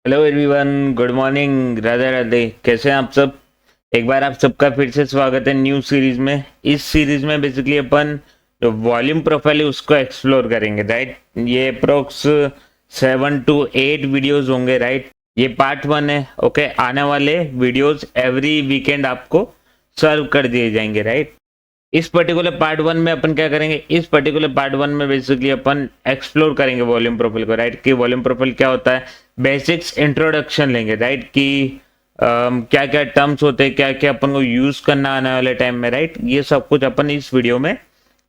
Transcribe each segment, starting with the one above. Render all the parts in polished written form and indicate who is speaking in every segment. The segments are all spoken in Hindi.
Speaker 1: Hello everyone, good morning, Radhe Radhe. कैसे हैं आप सब? एक बार आप सबका फिर से स्वागत है न्यू सीरीज में। इस सीरीज में बेसिकली अपन जो वॉल्यूम प्रोफाइल है उसको एक्सप्लोर करेंगे, राइट। ये अप्रोक्स 7 to 8 वीडियोस होंगे, राइट। ये पार्ट 1 है। ओके, आने वाले वीडियोस एवरी वीकेंड आपको सर्व कर दिए जाएंगे, राइट। इस पर्टिकुलर पार्ट 1 में अपन क्या करेंगे, इस पर्टिकुलर पार्ट 1 में बेसिकली अपन एक्सप्लोर करेंगे वॉल्यूम प्रोफाइल को, राइट। कि वॉल्यूम प्रोफाइल क्या होता है, बेसिक्स इंट्रोडक्शन लेंगे, राइट। कि क्या क्या टर्म्स होते हैं, क्या क्या अपन को यूज करना आने वाले टाइम में, राइट। ये सब कुछ अपन इस वीडियो में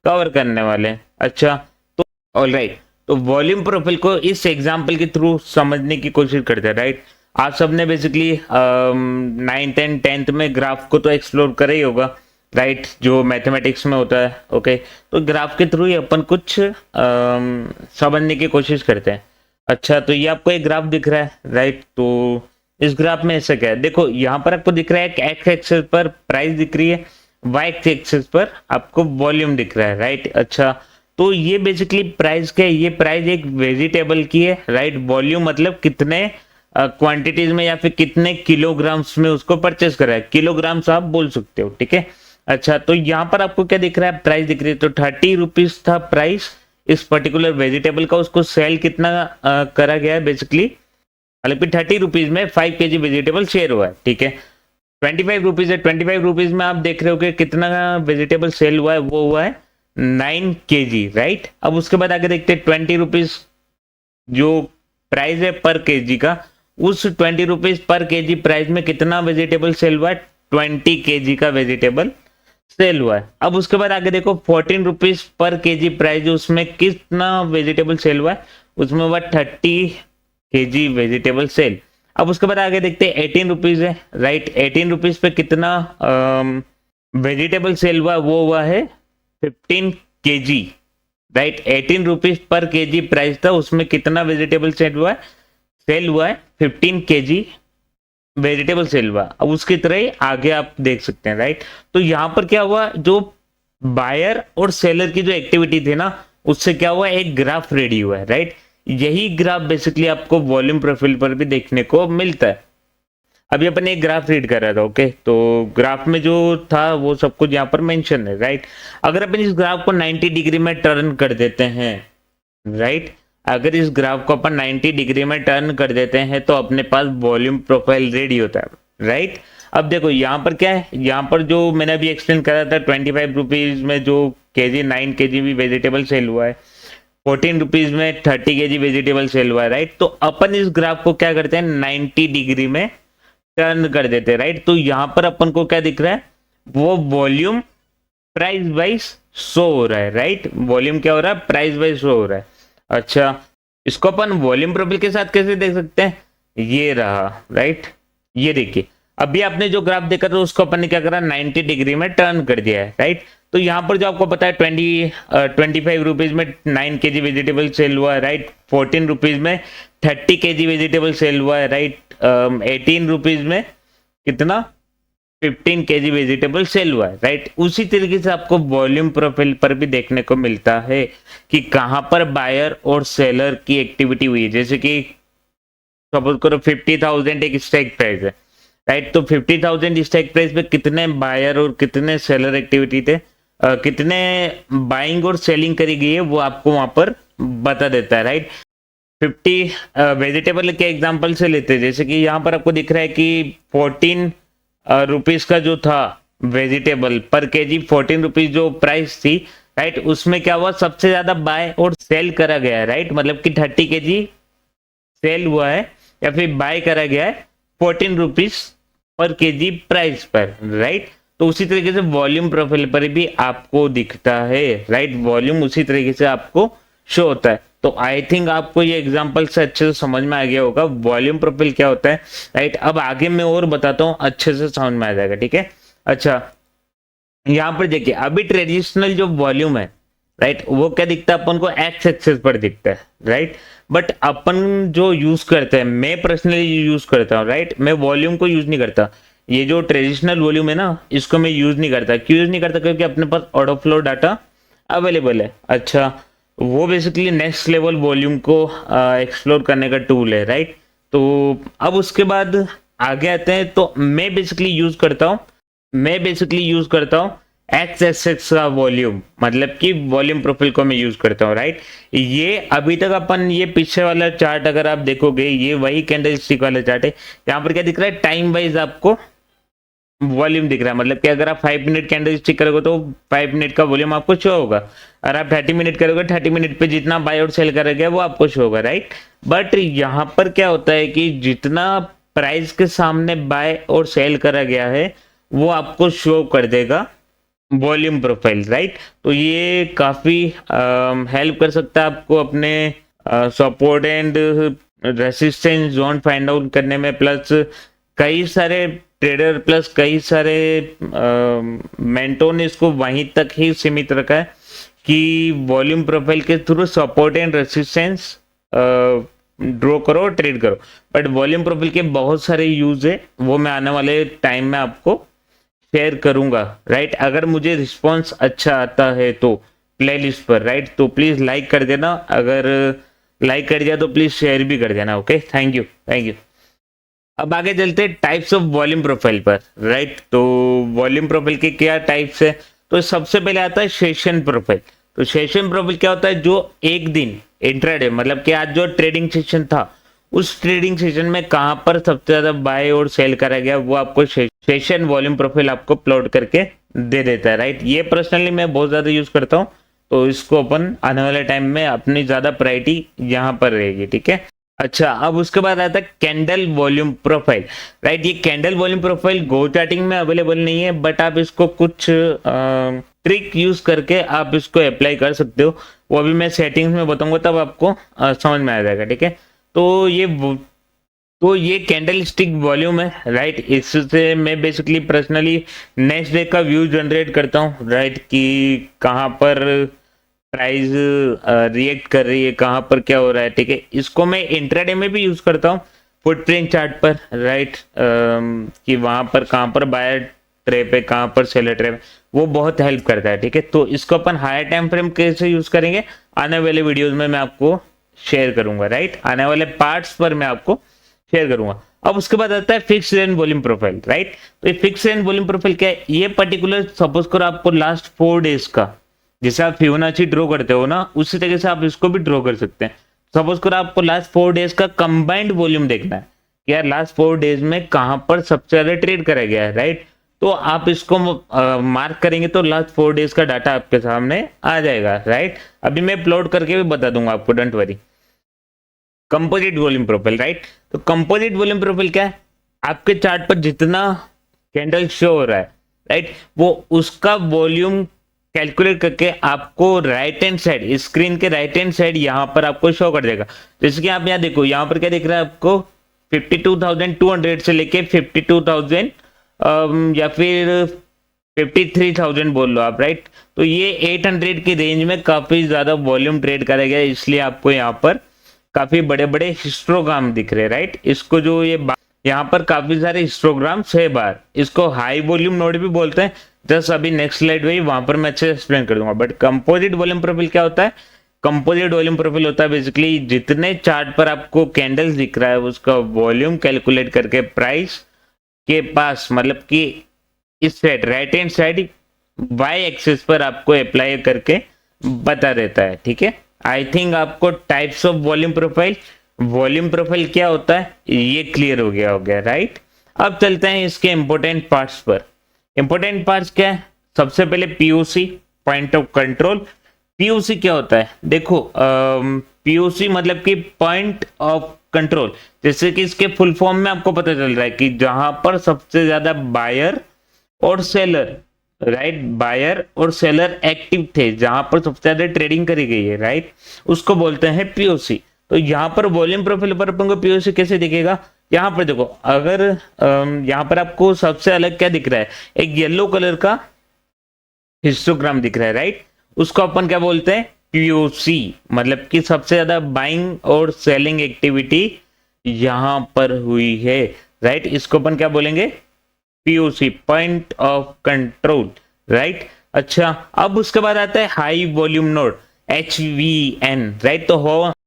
Speaker 1: कवर करने वाले हैं। अच्छा, तो ऑल राइट, तो वॉल्यूम प्रोफाइल को इस एग्जाम्पल के थ्रू समझने की कोशिश करते हैं, राइट। आप सबने बेसिकली 9th and 10th में ग्राफ को तो एक्सप्लोर करा ही होगा, राइट। जो मैथमेटिक्स में होता है। ओके, तो ग्राफ के थ्रू ही अपन कुछ समझने की कोशिश करते हैं। अच्छा, तो ये आपको एक ग्राफ दिख रहा है, राइट। तो इस ग्राफ में ऐसा क्या है, देखो यहाँ पर आपको दिख रहा है कि एक्स एक्सिस पर प्राइस दिख रही है, वाई एक्सिस पर आपको वॉल्यूम दिख रहा है, राइट। अच्छा, तो ये बेसिकली प्राइस क्या है, ये प्राइस एक वेजिटेबल की है, राइट। वॉल्यूम मतलब कितने क्वांटिटीज में या फिर कितने किलोग्राम्स में उसको परचेस करा है, किलोग्राम्स आप बोल सकते हो, ठीक है। अच्छा, तो यहाँ पर आपको क्या दिख रहा है, प्राइस दिख रही है। तो 30 रुपीज था प्राइस इस पर्टिकुलर वेजिटेबल का। उसको सेल कितना करा गया है बेसिकली, मतलब कि 30 रुपीज में 5 kg वेजिटेबल शेयर हुआ है, ठीक है। 25 रुपीज है, 25 रुपीज में आप देख रहे हो कि कितना वेजिटेबल सेल हुआ है, वो हुआ है 9 kg, राइट। अब उसके बाद आगे देखते हैं 20 रुपीज जो प्राइस है पर केजी का, उस 20 रुपीज पर केजी प्राइस में कितना वेजिटेबल सेल हुआ है, 20 kg का वेजिटेबल सेल हुआ है। अब उसके बाद आगे देखो 14 रुपीज पर केजी प्राइस, उसमें कितना वेजिटेबल सेल हुआ है, उसमें हुआ 30 kg वेजिटेबल सेल। अब उसके बाद आगे देखते हैं 18 रुपीज है, राइट। 18 रुपीज पे कितना वेजिटेबल सेल हुआ, वो हुआ है 15 kg, right. 18 rupees per KG price था, उसमें कितना वेजिटेबल सेल हुआ है 15 kg वेजिटेबल सेल हुआ। अब उसकी तरह ही आगे आप देख सकते हैं, राइट। तो यहां पर क्या हुआ, जो बायर और सेलर की जो एक्टिविटी थी ना, उससे क्या हुआ, एक ग्राफ रेडी हुआ है, राइट। यही ग्राफ बेसिकली आपको वॉल्यूम प्रोफाइल पर भी देखने को मिलता है। अभी अपन एक ग्राफ रीड कर रहा था, ओके। तो ग्राफ में जो था वो सब कुछ यहाँ पर मेंशन है, राइट। अगर अपन इस ग्राफ को 90 डिग्री में टर्न कर देते हैं, राइट। अगर इस ग्राफ को अपन 90 डिग्री में टर्न कर देते हैं तो अपने पास वॉल्यूम प्रोफाइल रेडी होता है, राइट। अब देखो यहाँ पर क्या है, यहाँ पर जो मैंने अभी एक्सप्लेन करा था 25 रुपीज में जो केजी 9 kg भी वेजिटेबल सेल हुआ है, 14 रुपीज में 30 kg वेजिटेबल सेल हुआ है, राइट। तो अपन इस ग्राफ को क्या करते हैं, 90 डिग्री में टर्न कर देते हैं, राइट। तो यहाँ पर अपन को क्या दिख रहा है, वो वॉल्यूम प्राइस वाइज शो हो रहा है, राइट। वॉल्यूम क्या हो रहा है, प्राइस वाइज शो हो रहा है। अच्छा, इसको अपन वॉल्यूम प्रोफाइल के साथ कैसे देख सकते हैं, ये रहा, राइट। ये देखिए, अभी आपने जो ग्राफ देखा था उसको अपन ने क्या करा, 90 डिग्री में टर्न कर दिया है, राइट। तो यहाँ पर जो आपको पता है 25 रुपीज में 9 kg वेजिटेबल सेल हुआ है, राइट। 14 रुपीज में 30 kg वेजिटेबल सेल हुआ है, राइट। 18 रुपीज में कितना, 15 kg वेजिटेबल सेल हुआ है, राइट। उसी तरीके से आपको वॉल्यूम प्रोफाइल पर भी देखने को मिलता है कि कहां पर बायर और सेलर की एक्टिविटी हुई है। जैसे कि सपोज करो 50,000 एक स्ट्राइक प्राइस है, राइट। तो 50,000 स्ट्राइक प्राइस पे कितने बायर और कितने सेलर एक्टिविटी थे, कितने बाइंग और सेलिंग करी गई है, वो आपको वहां पर बता देता है, राइट। 50 वेजिटेबल के एग्जांपल से लेते हैं, जैसे कि यहाँ पर आपको दिख रहा है कि 14 रुपीज का जो था वेजिटेबल पर केजी, 14 रुपीज जो प्राइस थी, राइट। उसमें क्या हुआ, सबसे ज्यादा बाय और सेल करा गया है, राइट। मतलब कि 30 kg सेल हुआ है या फिर बाय करा गया है 14 रुपीज पर केजी प्राइस पर, राइट। तो उसी तरीके से वॉल्यूम प्रोफाइल पर भी आपको दिखता है, राइट। वॉल्यूम उसी तरीके से आपको शो होता है। तो आई थिंक आपको ये एग्जांपल से अच्छे से समझ में आ गया होगा वॉल्यूम प्रोफाइल क्या होता है, राइट। अब आगे मैं और बताता हूँ, अच्छे से समझ में आ जाएगा, ठीक है। अच्छा, यहाँ पर देखिए, अभी ट्रेडिशनल जो वॉल्यूम है, राइट, वो क्या दिखता है अपन को, एक्स एक्सेस पर दिखता है, राइट। बट अपन जो यूज करते हैं, मैं पर्सनली यूज करता हूँ, राइट। मैं वॉल्यूम को यूज नहीं करता, ये जो ट्रेडिशनल वॉल्यूम है ना, इसको मैं यूज नहीं करता। क्यों यूज नहीं करता, क्योंकि अपने पास ऑर्डर फ्लो डाटा अवेलेबल है। अच्छा, वो बेसिकली नेक्स्ट लेवल वॉल्यूम को एक्सप्लोर करने का टूल है, राइट। तो अब उसके बाद आगे आते हैं। तो मैं बेसिकली यूज करता हूँ एक्स एस एक्स का वॉल्यूम, मतलब कि वॉल्यूम प्रोफाइल को मैं यूज करता हूँ, राइट। ये अभी तक अपन ये पीछे वाला चार्ट अगर आप देखोगे, ये वही कैंडल स्टिक वाला चार्ट है। यहाँ पर क्या दिख रहा है, टाइम वाइज आपको वॉल्यूम दिख रहा है, मतलब कि अगर आप 5 मिनट कैंडल स्टिक करोगे तो 5 मिनट का वॉल्यूम आपको शो होगा। अगर आप 30 मिनट करोगे, 30 मिनट पे जितना बाय और सेल करोगे वो आपको शो होगा, राइट। बट यहाँ पर क्या होता है कि जितना प्राइस के सामने बाय और सेल करा गया है वो आपको शो कर देगा वॉल्यूम प्रोफाइल, राइट। तो ये काफी हेल्प कर सकता है आपको अपने support and resistance zone find out करने में। प्लस कई सारे ट्रेडर प्लस कई सारे मेंटो ने इसको वहीं तक ही सीमित रखा है कि वॉल्यूम प्रोफाइल के through support and resistance draw करो, ट्रेड करो। बट वॉल्यूम प्रोफाइल के बहुत सारे यूज है, वो मैं आने वाले टाइम में आपको शेयर करूंगा, राइट। अगर मुझे रिस्पॉन्स अच्छा आता है तो प्लेलिस्ट पर, राइट, तो प्लीज लाइक कर देना। अगर लाइक कर दिया तो प्लीज शेयर भी कर देना। Okay, thank you. अब आगे चलते हैं टाइप्स ऑफ वॉल्यूम प्रोफाइल पर, राइट। तो वॉल्यूम प्रोफाइल के क्या टाइप्स है, तो सबसे पहले आता है सेशन प्रोफाइल। तो सेशन प्रोफाइल क्या होता है, जो एक दिन इंट्राडे, मतलब कि आज जो ट्रेडिंग सेशन था उस ट्रेडिंग सेशन में कहां पर सबसे ज्यादा बाय और सेल करा गया वो आपको सेशन वॉल्यूम प्रोफाइल आपको प्लॉट करके दे देता है, राइट। ये पर्सनली मैं बहुत ज्यादा यूज करता हूँ, तो इसको अपन आने वाले टाइम में अपनी ज्यादा प्रायोरिटी यहाँ पर रहेगी, ठीक है। अच्छा, अब उसके बाद आता है कैंडल वॉल्यूम प्रोफाइल, राइट। ये कैंडल वॉल्यूम प्रोफाइल गो चार्टिंग में अवेलेबल नहीं है, बट आप इसको कुछ ट्रिक यूज करके आप इसको अप्लाई कर सकते हो। वो अभी मैं सेटिंग्स में बताऊंगा, तब आपको समझ में आ जाएगा, ठीक है। तो ये कैंडल स्टिक वॉल्यूम है, राइट। इससे मैं बेसिकली पर्सनली नेक्स्ट डे का व्यू जनरेट करता हूँ, राइट, कि कहाँ पर प्राइस रिएक्ट कर रही है, कहाँ पर क्या हो रहा है, ठीक है। इसको मैं इंट्राडे में भी यूज करता हूँ फुटप्रिंट चार्ट पर, राइट, कि वहां पर कहाँ पर बायर ट्रेप है, कहाँ पर सेलर ट्रेप है, वो बहुत हेल्प करता है, ठीक है। तो इसको अपन हायर टाइम फ्रेम कैसे यूज करेंगे आने वाले वीडियोज में मैं आपको शेयर करूंगा, राइट। आने वाले पार्ट्स पर मैं आपको शेयर करूंगा। अब उसके बाद आता है fix range volume profile, right. तो ये फिक्स रेंज वॉल्यूम प्रोफाइल क्या है, ये पर्टिकुलर सपोज करो आपको लास्ट 4 डेज का, जैसे आप फिबोनाची ड्रॉ करते हो ना, उसी तरीके से आप इसको भी ड्रॉ कर सकते हैं। सपोज करो आपको लास्ट 4 डेज का कंबाइंड वॉल्यूम देखना है कि यार लास्ट 4 डेज में कहां पर सबसे ज्यादा ट्रेड करा गया है, राइट। तो आप इसको मार्क करेंगे तो लास्ट 4 डेज का डाटा आपके सामने आ जाएगा, राइट। अभी मैं प्लॉट करके भी बता दूंगा आपको, don't worry. Composite volume profile, right. तो कंपोजिट वॉल्यूम प्रोफाइल क्या है, आपके चार्ट पर जितना कैंडल शो हो रहा है, राइट, वो उसका वॉल्यूम कैलकुलेट करके आपको राइट हैंड साइड, स्क्रीन के राइट हैंड साइड यहाँ पर आपको शो कर देगा। जैसे कि आप यहाँ देखो, यहाँ पर क्या दिख रहा है आपको, 52,200 से लेके 52,000 या फिर 53,000 बोल लो आप, राइट। तो ये 800 की रेंज में काफी ज्यादा वॉल्यूम ट्रेड करा गया, इसलिए आपको यहाँ पर काफी बड़े बड़े हिस्टोग्राम दिख रहे हैं, राइट। इसको जो ये यहाँ पर काफी सारे हिस्टोग्राम्स है बार, इसको हाई वॉल्यूम नोड भी बोलते हैं। जस्ट अभी नेक्स्ट स्लाइड वही, वहां पर मैं अच्छे से एक्सप्लेन कर दूंगा। बट कंपोजिट वॉल्यूम प्रोफाइल क्या होता है, कंपोजिट वॉल्यूम प्रोफाइल होता है बेसिकली जितने चार्ट पर आपको कैंडल्स दिख रहा है उसका वॉल्यूम कैलकुलेट करके प्राइस के पास, मतलब कि इस side right hand side y axis पर आपको अप्लाई करके बता देता है, ठीक है। आई थिंक आपको टाइप्स ऑफ वॉल्यूम प्रोफाइल क्या होता है ये क्लियर हो गया, राइट। अब चलते हैं इसके इंपॉर्टेंट पार्ट्स पर। इंपॉर्टेंट पार्ट्स क्या है, सबसे पहले POC, point of control. POC क्या होता है, देखो पीओसी मतलब कि पॉइंट ऑफ कंट्रोल, जैसे कि इसके फुल फॉर्म में आपको पता चल रहा है कि जहां पर सबसे ज्यादा बायर और सेलर, राइट, बायर और सेलर एक्टिव थे, जहां पर सबसे ज्यादा ट्रेडिंग करी गई है, राइट, उसको बोलते हैं पीओसी। तो यहाँ पर वॉल्यूम प्रोफाइल पर अपन को पीओसी कैसे दिखेगा, यहाँ पर देखो, अगर यहाँ पर आपको सबसे अलग क्या दिख रहा है, एक येलो कलर का हिस्टोग्राम दिख रहा है, राइट, उसको अपन क्या बोलते हैं, पीओसी, मतलब कि सबसे ज्यादा बाइंग और सेलिंग एक्टिविटी यहां पर हुई है, राइट। इसको अपन क्या बोलेंगे, POC, point of control, right. अच्छा, अब उसके बाद आता है high volume node, HVN, right. तो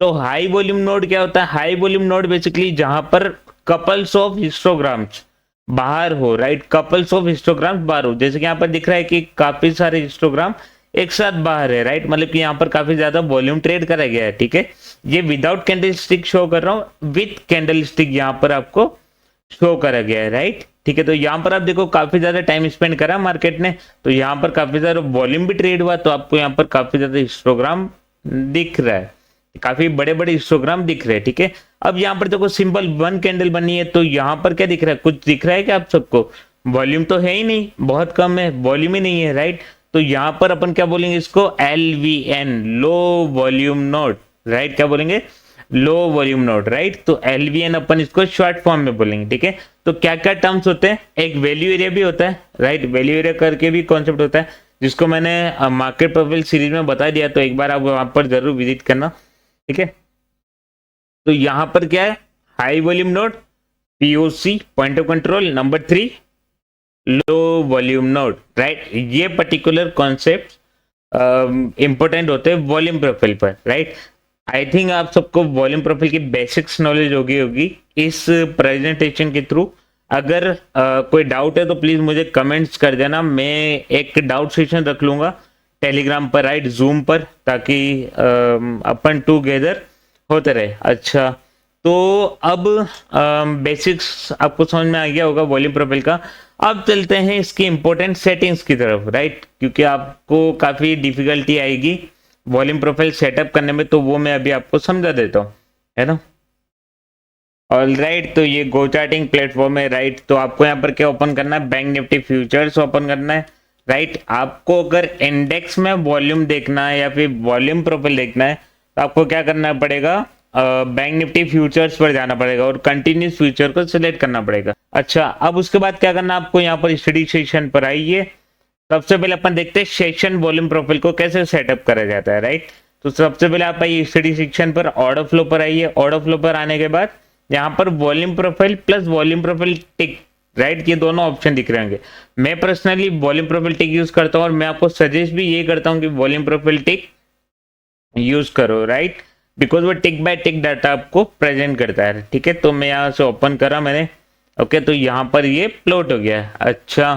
Speaker 1: तो हाई वॉल्यूम नोड क्या होता है? हाई वॉल्यूम नोड बेसिकली जहां पर कपल्स ऑफ हिस्टोग्राम्स बाहर हो, राइट, कपल्स ऑफ हिस्टोग्राम्स बाहर हो। जैसे कि यहाँ पर दिख रहा है कि काफी सारे हिस्टोग्राम एक साथ बाहर है, राइट, मतलब कि यहाँ पर काफी ज्यादा वॉल्यूम ट्रेड करा गया है, ठीक है। ये विदाउट कैंडल स्टिक शो कर रहा हूँ, विथ कैंडल स्टिक यहाँ पर आपको शो करा गया है, राइट, ठीक है। तो यहाँ पर आप देखो काफी ज्यादा टाइम स्पेंड करा मार्केट ने, तो यहाँ पर काफी ज्यादा वॉल्यूम भी ट्रेड हुआ, तो आपको यहाँ पर काफी ज्यादा हिस्टोग्राम दिख रहा है, काफी बड़े बड़े हिस्टोग्राम दिख रहे हैं, ठीक है। अब यहाँ पर देखो सिंपल वन कैंडल बनी है, तो यहाँ पर क्या दिख रहा है? कुछ दिख रहा है क्या आप सबको? वॉल्यूम तो है ही नहीं, बहुत कम है, वॉल्यूम ही नहीं है, राइट। तो यहाँ पर अपन क्या बोलेंगे इसको? LVN, low volume note, right, क्या बोलेंगे? Low volume note, right. तो LVN अपन इसको शॉर्ट फॉर्म में बोलेंगे, ठीक है। तो क्या क्या टर्म्स होते हैं? एक वैल्यू एरिया भी होता है, राइट, वैल्यू एरिया करके भी कॉन्सेप्ट होता है, जिसको मैंने मार्केट प्रोफाइल सीरीज में बता दिया, तो एक बार आप वहां पर जरूर विजिट करना, ठीक है। तो यहां पर क्या है? High volume node, POC, point of control. Number 3, low volume node, right. ये पर्टिकुलर कॉन्सेप्ट इंपॉर्टेंट होते हैं वॉल्यूम प्रोफाइल पर, राइट। आई थिंक आप सबको वॉल्यूम प्रोफाइल की बेसिक्स नॉलेज होगी इस प्रेजेंटेशन के थ्रू। अगर कोई डाउट है तो प्लीज मुझे कमेंट्स कर देना, मैं एक डाउट सेशन रख लूंगा टेलीग्राम पर, राइट, जूम पर, ताकि अपन टूगेदर होते रहे। अच्छा, तो अब बेसिक्स आपको समझ में आ गया होगा वॉल्यूम प्रोफाइल का। अब चलते हैं इसकी इंपॉर्टेंट सेटिंग्स की तरफ, राइट, क्योंकि आपको काफी डिफिकल्टी आएगी वॉल्यूम प्रोफाइल सेटअप करने में, तो वो मैं अभी आपको समझा देता हूँ, है ना। ऑल राइट, तो ये गो चार्टिंग प्लेटफॉर्म है, राइट। तो आपको यहाँ पर क्या ओपन करना है? बैंक निफ्टी फ्यूचर्स ओपन करना है, राइट। आपको अगर इंडेक्स में वॉल्यूम देखना है या फिर वॉल्यूम प्रोफाइल देखना है, तो आपको क्या करना पड़ेगा? बैंक निफ्टी फ्यूचर्स पर जाना पड़ेगा और कंटिन्यूस फ्यूचर को सिलेक्ट करना पड़ेगा। अच्छा, अब उसके बाद क्या करना आपको? यहाँ पर स्टडी सेशन पर आइए। सबसे पहले अपन देखते हैं सेशन वॉल्यूम प्रोफाइल को कैसे सेटअप करा जाता है, राइट। तो सबसे पहले आप आइए स्टडी सेक्शन पर, ऑर्डर फ्लो पर आइए। ऑर्डर फ्लो पर आने के बाद यहाँ पर volume profile plus volume profile tick, right, ये दोनों ऑप्शन दिख रहे होंगे। मैं personally volume profile tick use करता हूँ और मैं आपको सजेस्ट भी ये करता हूँ कि वॉल्यूम प्रोफाइल टिक यूज करो, राइट, बिकॉज वो टिक बाय टिक डाटा आपको प्रेजेंट करता है, ठीक है। तो मैं यहाँ से ओपन करा मैंने, ओके, तो यहाँ पर ये प्लॉट हो गया। अच्छा,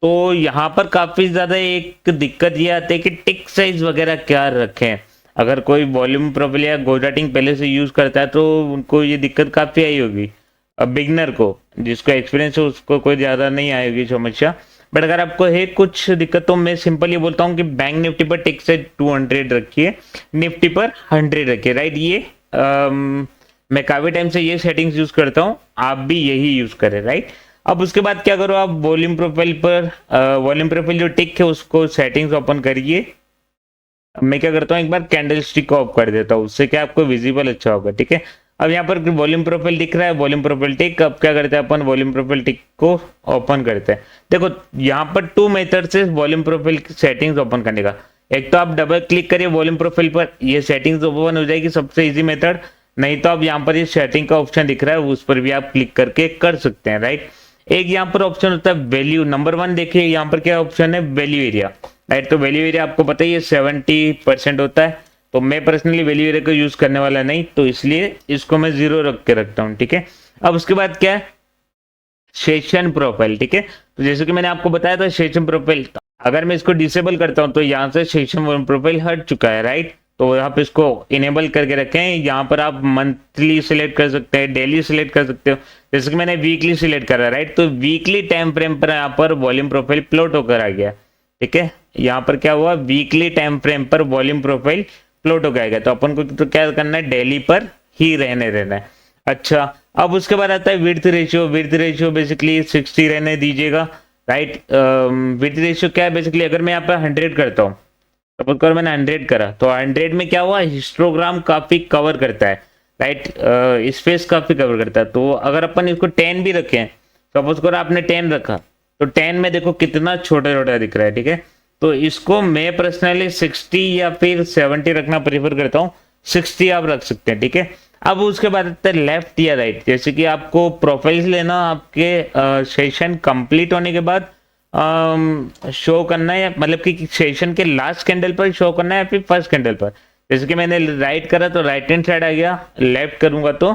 Speaker 1: तो यहाँ पर काफी ज्यादा एक दिक्कत ये आती है कि टिक साइज वगैरह क्या रखें। अगर कोई वॉल्यूम प्रोफाइल या गो चार्टिंग पहले से यूज करता है तो उनको ये दिक्कत काफी आई होगी। अब बिगनर को, जिसको एक्सपीरियंस है, उसको कोई ज्यादा नहीं आई होगी समस्या। बट अगर आपको है कुछ दिक्कत, तो मैं सिंपल ये बोलता हूँ कि बैंक निफ्टी पर टिक साइज 200 रखिए, निफ्टी पर 100 रखिए, राइट। ये मैं काफी टाइम से ये सेटिंग्स यूज करता हूँ, आप भी यही यूज करें, राइट। अब उसके बाद क्या करो? आप वॉल्यूम प्रोफाइल पर वॉल्यूम प्रोफाइल जो टिक है उसको सेटिंग्स ओपन करिए। मैं क्या करता हूँ, एक बार कैंडल स्टिक को ऑफ कर देता हूँ, उससे क्या आपको विजिबल अच्छा होगा, ठीक है। अब यहाँ पर वॉल्यूम प्रोफाइल दिख रहा है, वॉल्यूम प्रोफाइल टिक। अब क्या करते हैं अपन? वॉल्यूम प्रोफाइल टिक को ओपन करते हैं। देखो यहाँ पर 2 मेथड से वॉल्यूम प्रोफाइल सेटिंग्स ओपन करने का। एक तो आप डबल क्लिक करिए वॉल्यूम प्रोफाइल पर, ये सेटिंग्स ओपन हो जाएगी, सबसे इजी मेथड। नहीं तो आप यहाँ पर ये सेटिंग का ऑप्शन दिख रहा है, उस पर भी आप क्लिक करके कर सकते हैं, राइट। एक यहाँ पर ऑप्शन होता है वैल्यू, नंबर 1 देखिए यहाँ पर क्या ऑप्शन है? Value area, right. तो वैल्यू एरिया आपको पता ही है 70% होता है, तो मैं पर्सनली वैल्यू एरिया को यूज करने वाला नहीं, तो इसलिए इसको मैं 0 रख के रखता हूँ, ठीक है। अब उसके बाद क्या है? सेशन प्रोफाइल, ठीक है। तो जैसे कि मैंने आपको बताया था सेशन प्रोफाइल, अगर मैं इसको डिसेबल करता हूँ तो यहाँ से सेशन प्रोफाइल हट चुका है, राइट। तो आप इसको इनेबल करके रखें। यहाँ पर आप मंथली सिलेक्ट कर सकते हैं, डेली सिलेक्ट कर सकते हो, जैसे कि मैंने वीकली सिलेक्ट करा, राइट। तो वीकली टाइम फ्रेम पर यहाँ पर वॉल्यूम प्रोफाइल प्लॉट होकर आ गया, ठीक है। यहाँ पर क्या हुआ? वीकली टाइम फ्रेम पर वॉल्यूम प्रोफाइल प्लॉट हो गया। तो अपन को तो क्या करना है? डेली पर ही रहना है। अच्छा, अब उसके बाद आता है width ratio. Width ratio basically 60 रहने दीजिएगा, राइट। विड्थ रेशियो क्या है? बेसिकली अगर मैं यहाँ पर 100 करता हूँ, सपोज करो मैंने 100 करा, तो 100 में क्या हुआ? हिस्टोग्राम काफी कवर करता है, राइट, स्पेस काफी कवर करता है। तो अगर अपन इसको 10 भी रखें, सपोज करो आपने 10 रखा, तो 10 में देखो कितना छोटा छोटा दिख रहा है, ठीक है। तो इसको मैं पर्सनली 60 या फिर 70 रखना प्रीफर करता हूँ। 60 आप रख सकते हैं, ठीक है। अब उसके बाद आता है लेफ्ट या राइट। जैसे कि आपको प्रोफाइल्स लेना आपके सेशन कंप्लीट होने के बाद शो करना है, मतलब कि सेशन के लास्ट कैंडल पर शो करना है या फिर फर्स्ट कैंडल पर। जैसे कि मैंने राइट करा तो राइट हैंड साइड आ गया, लेफ्ट करूंगा तो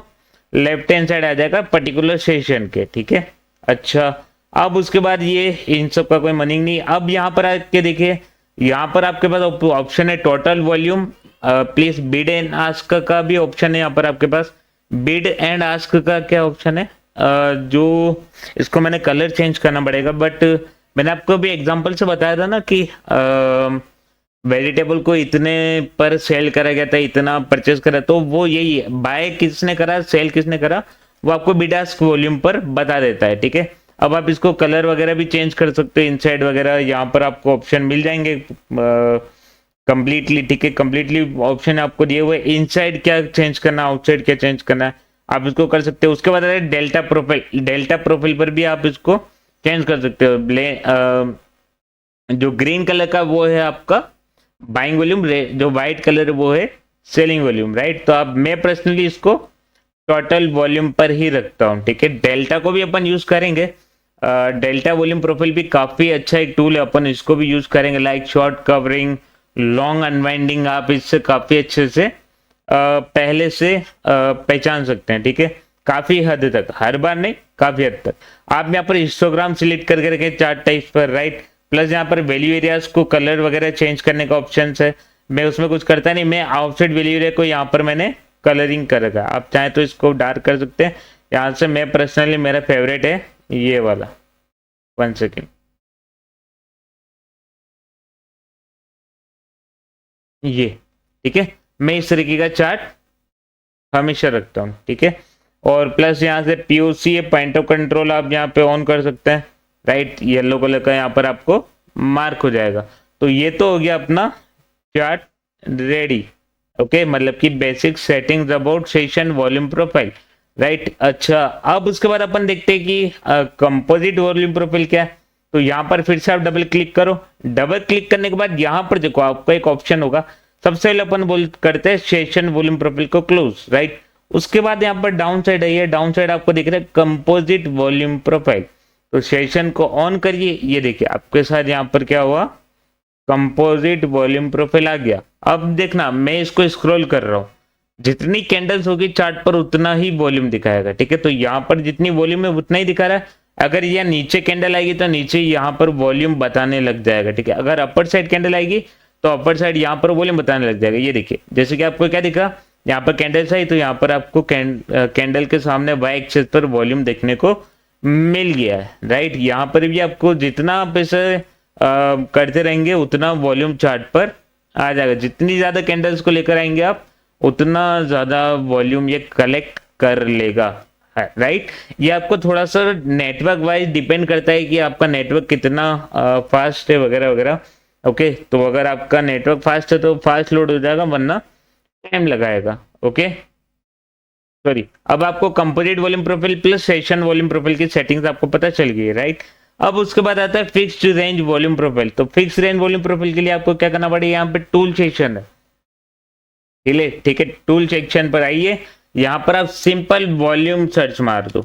Speaker 1: लेफ्ट हैंड साइड आ जाएगा पर्टिकुलर सेशन के, ठीक है। अच्छा, अब उसके बाद ये इन सब का कोई मीनिंग नहीं। अब यहाँ पर आके देखिए, यहाँ पर आपके पास ऑप्शन है total volume, please bid and ask का भी ऑप्शन है यहाँ पर आपके पास। बिड एंड आस्क का क्या ऑप्शन है, जो इसको मैंने कलर चेंज करना पड़ेगा, बट मैंने आपको भी एग्जांपल से बताया था ना कि वेजिटेबल को इतने पर सेल करा गया था, इतना परचेस करा, तो वो यही है, बाय किसने करा सेल किसने करा वो आपको बिड आस्क वॉल्यूम पर बता देता है, ठीक है। अब आप इसको कलर वगैरह भी चेंज कर सकते हो, इनसाइड वगैरह यहाँ पर आपको ऑप्शन मिल जाएंगे कंप्लीटली, ठीक है। कंप्लीटली ऑप्शन आपको दिए हुए, इनसाइड क्या चेंज करना, आउटसाइड क्या चेंज करना है, आप इसको कर सकते हो। उसके बाद डेल्टा प्रोफाइल, डेल्टा प्रोफाइल पर भी आप इसको चेंज कर सकते हो। जो ग्रीन कलर का वो है आपका बाइंग वॉल्यूम, जो व्हाइट कलर है वो है सेलिंग वॉल्यूम, राइट। तो अब मैं पर्सनली इसको टोटल वॉल्यूम पर ही रखता हूँ, ठीक है। डेल्टा को भी अपन यूज करेंगे, डेल्टा वॉल्यूम प्रोफाइल भी काफी अच्छा एक टूल है, अपन इसको भी यूज करेंगे, like short covering, long unwinding, आप इससे काफी अच्छे से पहले से पहचान सकते हैं, ठीक है। काफी हद तक, हर बार नहीं, काफी हद तक। आप यहाँ पर हिस्टोग्राम सिलेक्ट करके रखें चार्ट टाइप पर, राइट। प्लस यहाँ पर वैल्यू एरियाज को कलर वगैरह चेंज करने का ऑप्शन है, मैं उसमें कुछ करता नहीं, मैं आउटसाइड वैल्यू एरिया को यहाँ पर मैंने कलरिंग कर रखा। आप चाहे तो इसको डार्क कर सकते हैं यहाँ से, मैं पर्सनली मेरा फेवरेट है ये वाला। 1 सेकेंड, ये, ठीक है। मैं इस तरीके का चार्ट हमेशा रखता हूँ, ठीक है। और प्लस यहाँ से पीओसी है, पॉइंट ऑफ कंट्रोल, आप यहाँ पे ऑन कर सकते हैं, राइट। येलो कलर का यहाँ पर आपको मार्क हो जाएगा। तो ये तो हो गया अपना चार्ट रेडी, ओके, मतलब कि basic settings about session volume profile, right. अच्छा, अब उसके बाद अपन देखते हैं कि कंपोजिट वॉल्यूम प्रोफाइल क्या है। तो यहाँ पर फिर से आप डबल क्लिक करो, डबल क्लिक करने के बाद यहाँ पर देखो आपका एक ऑप्शन होगा, सबसे पहले अपन बोल करते हैं सेशन वॉल्यूम प्रोफाइल को क्लोज, राइट। उसके बाद यहाँ पर डाउन साइड है, डाउन साइड आपको दिख रहा है कंपोजिट वॉल्यूम प्रोफाइल। तो सेशन को ऑन करिए, ये देखिए आपके साथ यहाँ पर क्या हुआ, कंपोजिट वॉल्यूम प्रोफाइल आ गया। अब देखना, मैं इसको स्क्रॉल कर रहा हूँ, जितनी कैंडल्स होगी चार्ट पर उतना ही वॉल्यूम दिखाएगा, ठीक है। तो यहाँ पर जितनी वॉल्यूम है उतना ही दिखा रहा है। अगर यह नीचे कैंडल आएगी तो नीचे यहाँ पर वॉल्यूम बताने लग जाएगा, ठीक है। अगर अपर साइड कैंडल आएगी तो अपर साइड यहाँ पर वॉल्यूम बताने लग जाएगा। ये देखिए, जैसे कि आपको क्या दिखा, यहाँ पर कैंडल्स आई तो यहाँ पर आपको कैंडल के सामने वाई एक्सिस पर वॉल्यूम देखने को मिल गया है, राइट। यहाँ पर भी आपको जितना आप इसे करते रहेंगे उतना वॉल्यूम चार्ट पर आ जाएगा। जितनी ज्यादा कैंडल्स को लेकर आएंगे आप उतना ज्यादा वॉल्यूम ये कलेक्ट कर लेगा, राइट। ये आपको थोड़ा सा नेटवर्क वाइज डिपेंड करता है कि आपका नेटवर्क कितना फास्ट है वगैरह वगैरह, ओके। तो अगर आपका नेटवर्क फास्ट है तो फास्ट लोड हो जाएगा, वरना टाइम लगाएगा, ओके। सॉरी, अब आपको composite volume profile plus session volume profile की सेटिंग्स आपको पता चल गई है, राइट। अब उसके बाद आता है फिक्स्ड रेंज वॉल्यूम प्रोफाइल। तो फिक्स रेंज वॉल्यूम प्रोफाइल के लिए आपको क्या करना पड़ेगा, यहाँ पे टूल सेक्शन है, ठीक है। टूल सेक्शन पर आइए, यहाँ पर आप सिंपल वॉल्यूम सर्च मार दो,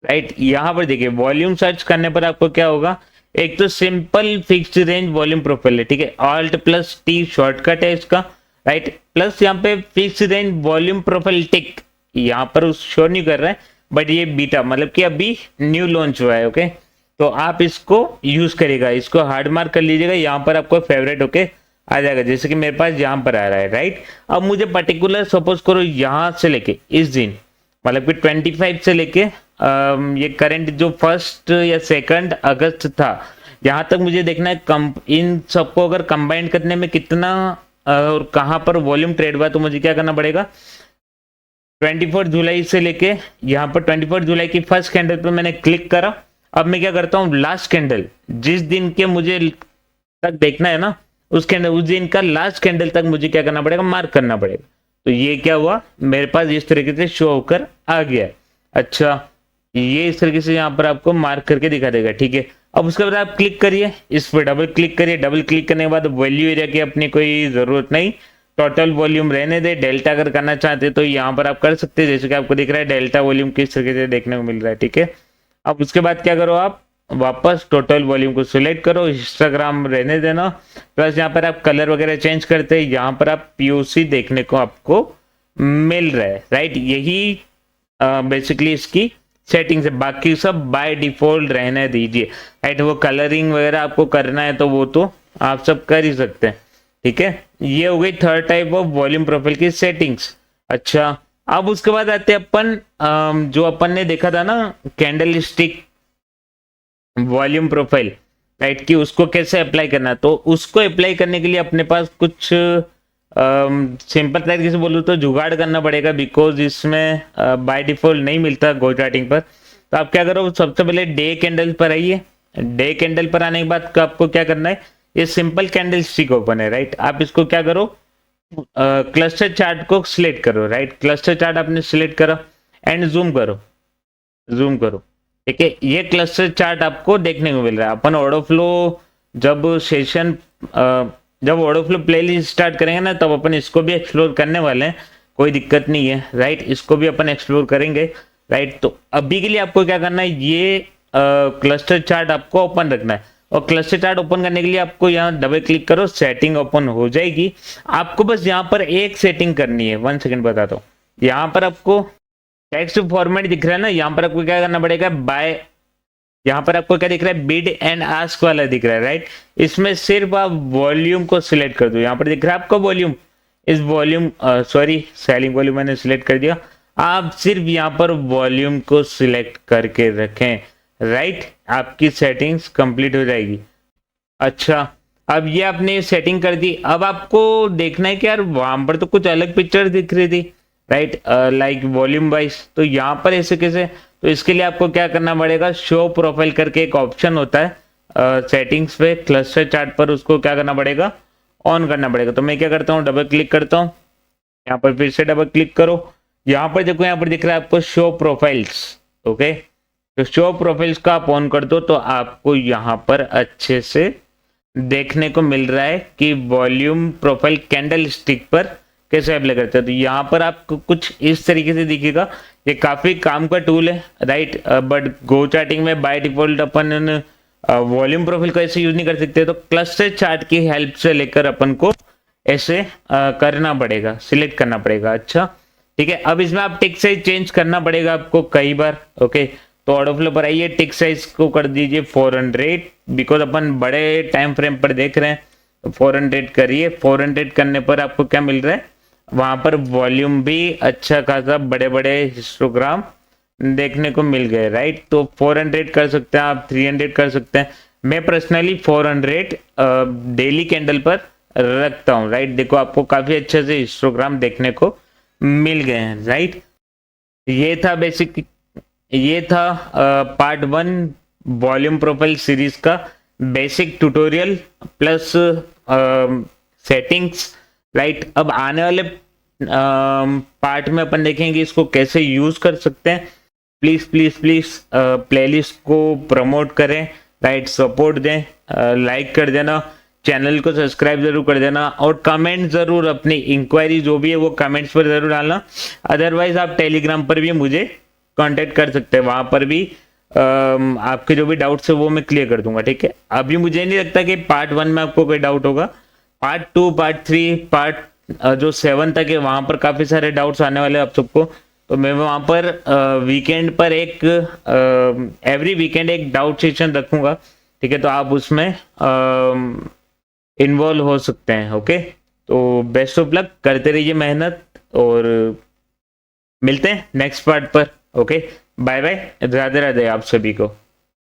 Speaker 1: राइट। यहाँ पर देखिए वॉल्यूम सर्च करने पर आपको क्या होगा, एक तो simple fixed range volume profile है, ठीक है। ऑल्ट प्लस टी शॉर्टकट है इसका, राइट। प्लस यहाँ पे फिक्स्ड रेंज वॉल्यूम प्रोफाइल टिक, यहाँ पर शो नहीं कर रहा है, बट ये बीटा मतलब कि अभी न्यू लॉन्च हुआ है, ओके। तो आप इसको यूज करेगा, इसको हार्ड मार्क कर लीजिएगा, यहाँ पर आपको फेवरेट ओके आ जाएगा, जैसे कि मेरे पास यहाँ पर आ रहा है, राइट। अब मुझे पर्टिकुलर सपोज करो यहाँ से लेके इस दिन, मतलब कि 25 से लेके ये करंट जो 1 या 2 अगस्त था, यहाँ तक मुझे देखना है इन सबको अगर कंबाइन करने में कितना और कहाँ पर वॉल्यूम ट्रेड हुआ। तो मुझे क्या करना पड़ेगा, 24 जुलाई से लेके यहाँ पर 24 जुलाई की फर्स्ट कैंडल पर मैंने क्लिक करा। अब मैं क्या करता हूँ, लास्ट कैंडल जिस दिन के मुझे तक देखना है ना, उस कैंडल उस दिन का लास्ट कैंडल तक मुझे क्या करना पड़ेगा, मार्क करना पड़ेगा। तो ये क्या हुआ, मेरे पास इस तरीके से शो होकर आ गया। अच्छा, ये इस तरीके से यहाँ पर आपको मार्क करके दिखा देगा, ठीक है। अब उसके बाद आप क्लिक करिए, इस पर डबल क्लिक करिए। डबल क्लिक करने के बाद वैल्यू एरिया की अपनी कोई जरूरत नहीं, टोटल वॉल्यूम रहने दे। डेल्टा अगर करना चाहते हैं तो यहाँ पर आप कर सकते हैं, जैसे कि आपको दिख रहा है डेल्टा वॉल्यूम किस तरीके से देखने को मिल रहा है, ठीक है। अब उसके बाद क्या करो, आप वापस टोटल वॉल्यूम को सिलेक्ट करो, हिस्टोग्राम रहने देना, प्लस यहाँ पर आप कलर वगैरह चेंज करते हैं, यहाँ पर आप पीओसी देखने को आपको मिल रहा है, राइट। यही बेसिकली इसकी सेटिंग्स है, बाकी सब बाय डिफॉल्ट रहने दीजिए, राइट। वो कलरिंग वगैरह आपको करना है तो वो तो आप सब कर ही सकते हैं, ठीक है। ये हो गई third type of volume profile की सेटिंग्स। अच्छा, अब उसके बाद आते हैं अपन जो अपन ने देखा था ना candle stick volume profile, right, कि उसको कैसे अप्लाई करना। तो उसको अप्लाई करने के लिए अपने पास कुछ सिंपल तरीके से बोलूँ तो जुगाड़ करना पड़ेगा, बिकॉज इसमें बाय डिफॉल्ट नहीं मिलता गो चार्टिंग पर। तो आप क्या करो, सबसे पहले डे कैंडल पर आइए। डे कैंडल पर आने के बाद आपको क्या करना है, ये सिंपल कैंडल स्टिक ओपन है, राइट। आप इसको क्या करो, क्लस्टर चार्ट को सिलेक्ट करो, राइट। क्लस्टर चार्ट आपने सिलेक्ट करा एंड जूम करो, जूम करो, ठीक है। ये क्लस्टर चार्ट आपको देखने को मिल रहा है। अपन ऑर्डर फ्लो जब सेशन जब ऑर्डर फ्लो प्लेलिस्ट स्टार्ट करेंगे ना, तब अपन इसको भी एक्सप्लोर करने वाले हैं, कोई दिक्कत नहीं है, राइट। इसको भी अपन एक्सप्लोर करेंगे, राइट। तो अभी के लिए आपको क्या करना है, ये क्लस्टर चार्ट आपको ओपन रखना है, और क्लस्टर चार्ट ओपन करने के लिए आपको यहाँ डबल क्लिक करो, सेटिंग ओपन हो जाएगी। आपको बस यहाँ पर एक सेटिंग करनी है, 1 सेकेंड बताता हूँ। यहाँ पर आपको टेक्स्ट फॉर्मेट दिख रहा है ना, यहाँ पर आपको क्या करना पड़ेगा, बाय, यहाँ पर आपको क्या दिख रहा है, बिड एंड आस्क वाला दिख रहा है, राइट। इसमें सिर्फ आप वॉल्यूम को सिलेक्ट कर दो, यहाँ पर दिख रहा है आपको वॉल्यूम, इस वॉल्यूम सॉरी सेलिंग वॉल्यूम मैंने सिलेक्ट कर दिया। आप सिर्फ यहाँ पर वॉल्यूम को सिलेक्ट करके रखें, राइट। आपकी सेटिंग्स कंप्लीट हो जाएगी। अच्छा, अब ये आपने सेटिंग कर दी। अब आपको देखना है कि यार वहां पर तो कुछ अलग पिक्चर दिख रही थी, राइट, लाइक वॉल्यूम वाइज। तो यहाँ पर ऐसे कैसे, तो इसके लिए आपको क्या करना पड़ेगा, शो प्रोफाइल करके एक ऑप्शन होता है सेटिंग्स पे क्लस्टर चार्ट पर, उसको क्या करना पड़ेगा, ऑन करना पड़ेगा। तो मैं क्या करता हूँ, डबल क्लिक करता हूँ, यहाँ पर फिर से डबल क्लिक करो। यहाँ पर देखो, यहाँ पर दिख रहा है आपको शो प्रोफाइल्स, ओके। तो शो प्रोफाइल्स का आप ऑन कर दो, तो आपको यहाँ पर अच्छे से देखने को मिल रहा है कि वॉल्यूम प्रोफाइल कैंडल स्टिक पर कैसे अप्लाई करते हैं। तो यहाँ पर आपको कुछ इस तरीके से दिखेगा। ये काफी काम का टूल है, राइट, बट गो चार्टिंग में by default upon volume profile को ऐसे यूज नहीं कर सकते। तो क्लस्टर चार्ट की हेल्प से लेकर अपन को ऐसे करना पड़ेगा, सिलेक्ट करना पड़ेगा। अच्छा, ठीक है। अब इसमें आप टिक साइज चेंज करना पड़ेगा आपको कई बार, ओके। तो ऑर्डर फ्लो पर आइए, टिक साइज को कर दीजिए 400, बिकॉज अपन बड़े टाइम फ्रेम पर देख रहे हैं, तो 400 करिए। 400 करने पर आपको क्या मिल रहा है, वहां पर वॉल्यूम भी अच्छा खासा बड़े बड़े हिस्टोग्राम देखने को मिल गए, राइट। तो 400 कर सकते हैं आप, 300 कर सकते हैं। मैं पर्सनली 400 डेली कैंडल पर रखता हूँ, राइट। देखो आपको काफी अच्छे से हिस्टोग्राम देखने को मिल गए हैं, राइट। ये था पार्ट 1 वॉल्यूम प्रोफाइल सीरीज का basic tutorial plus settings, right. अब आने वाले पार्ट में अपन देखेंगे इसको कैसे यूज कर सकते हैं। प्लीज प्लीज प्लीज प्लेलिस्ट को प्रमोट करें, राइट, सपोर्ट दें, लाइक कर देना, चैनल को सब्सक्राइब जरूर कर देना, और कमेंट जरूर, अपनी इंक्वायरी जो भी है वो कमेंट्स पर जरूर डालना। अदरवाइज आप टेलीग्राम पर भी मुझे कांटेक्ट कर सकते हैं, वहां पर भी आपके जो भी डाउट्स है वो मैं क्लियर कर दूंगा, ठीक है। अभी मुझे नहीं लगता कि पार्ट 1 में आपको कोई डाउट होगा। पार्ट 2, पार्ट 3, पार्ट जो 7 तक है, वहां पर काफी सारे डाउट्स आने वाले हैं आप सबको। तो मैं वहां पर वीकेंड पर एक एवरी वीकेंड एक डाउट सेशन रखूंगा, ठीक है। तो आप उसमें इन्वॉल्व हो सकते हैं, ओके। तो बेस्ट ऑफ लक, करते रहिए मेहनत, और मिलते हैं नेक्स्ट पार्ट पर, okay. Bye bye, Radhe Radhe आप सभी को।